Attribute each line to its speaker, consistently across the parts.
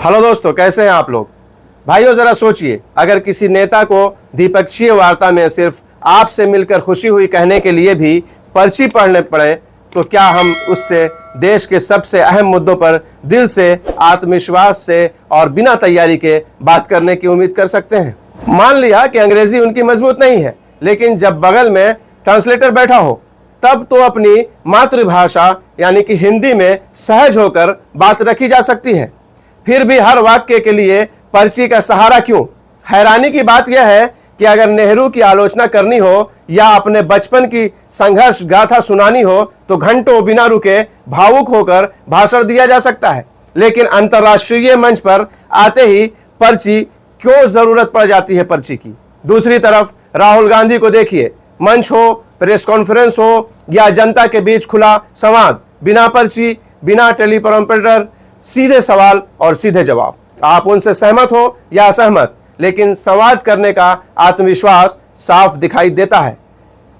Speaker 1: Hello दोस्तों, कैसे हैं आप लोग। भाइयों जरा सोचिए, अगर किसी नेता को द्विपक्षीय वार्ता में सिर्फ आपसे मिलकर खुशी हुई कहने के लिए भी पर्ची पढ़ने पड़े तो क्या हम उससे देश के सबसे अहम मुद्दों पर दिल से, आत्मविश्वास से और बिना तैयारी के बात करने की उम्मीद कर सकते हैं। मान लिया कि अंग्रेजी उनकी मजबूत नहीं है, लेकिन जब बगल में ट्रांसलेटर बैठा हो तब तो अपनी मातृभाषा यानी कि हिंदी में सहज होकर बात रखी जा सकती है। फिर भी हर वाक्य के लिए पर्ची का सहारा क्यों। हैरानी की बात यह है कि अगर नेहरू की आलोचना करनी हो या अपने बचपन की संघर्ष गाथा सुनानी हो तो घंटों बिना रुके भावुक होकर भाषण दिया जा सकता है, लेकिन अंतर्राष्ट्रीय मंच पर आते ही पर्ची क्यों जरूरत पड़ जाती है पर्ची की। दूसरी तरफ राहुल गांधी को देखिए, मंच हो, प्रेस कॉन्फ्रेंस हो या जनता के बीच खुला संवाद, बिना पर्ची, बिना टेलीप्रॉम्प्टर, सीधे सवाल और सीधे जवाब। आप उनसे सहमत हो या असहमत, लेकिन संवाद करने का आत्मविश्वास साफ दिखाई देता है।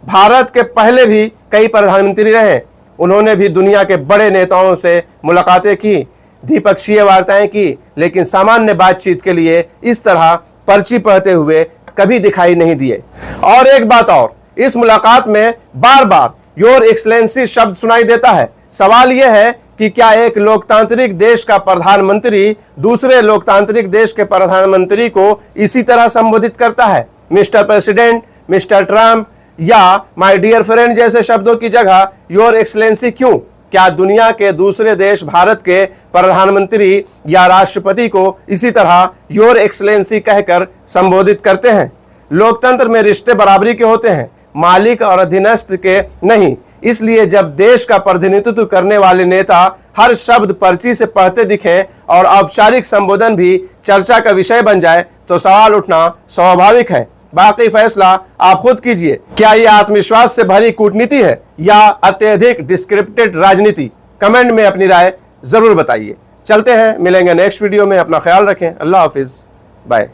Speaker 1: भारत के पहले भी कई प्रधानमंत्री रहे, उन्होंने भी दुनिया के बड़े नेताओं से मुलाकातें की, द्विपक्षीय वार्ताएं की, लेकिन सामान्य बातचीत के लिए इस तरह पर्ची पढ़ते हुए कभी दिखाई नहीं दिए। और एक बात और, इस मुलाकात में बार बार योर एक्सलेंसी शब्द सुनाई देता है। सवाल यह है कि क्या एक लोकतांत्रिक देश का प्रधानमंत्री दूसरे लोकतांत्रिक देश के प्रधानमंत्री को इसी तरह संबोधित करता है, मिस्टर प्रेसिडेंट, मिस्टर ट्रम्प या माय डियर फ्रेंड जैसे शब्दों की जगह योर एक्सलेंसी क्यों? क्या दुनिया के दूसरे देश भारत के प्रधानमंत्री या राष्ट्रपति को इसी तरह योर एक्सलेंसी कहकर संबोधित करते हैं? लोकतंत्र में रिश्ते बराबरी के होते हैं, मालिक और अधीनस्थ के नहीं। इसलिए जब देश का प्रतिनिधित्व करने वाले नेता हर शब्द पर्ची से पढ़ते दिखें और औपचारिक संबोधन भी चर्चा का विषय बन जाए तो सवाल उठना स्वाभाविक है। बाकी फैसला आप खुद कीजिए। क्या यह आत्मविश्वास से भरी कूटनीति है या अत्यधिक डिस्क्रिप्टेड राजनीति? कमेंट में अपनी राय जरूर बताइए। चलते हैं, मिलेंगे नेक्स्ट वीडियो में। अपना ख्याल रखें। अल्लाह हाफिज, बाय।